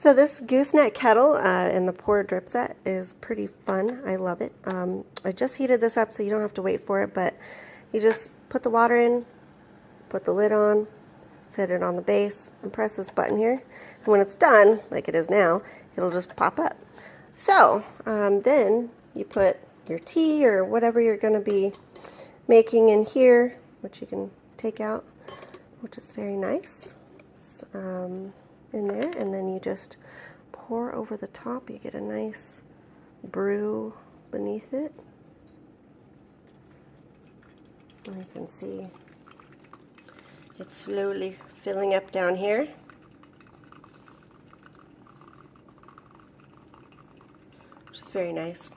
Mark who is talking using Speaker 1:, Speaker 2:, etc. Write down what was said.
Speaker 1: So this Gooseneck Kettle in the pour drip set is pretty fun. I love it. I just heated this up so you don't have to wait for it, but you just put the water in, put the lid on, set it on the base, and press this button here. And when it's done, like it is now, it'll just pop up. So then you put your tea or whatever you're going to be making in here, which you can take out, which is very nice. It's, in there, and then you just pour over the top. You get a nice brew beneath it. And you can see it's slowly filling up down here. Which is very nice.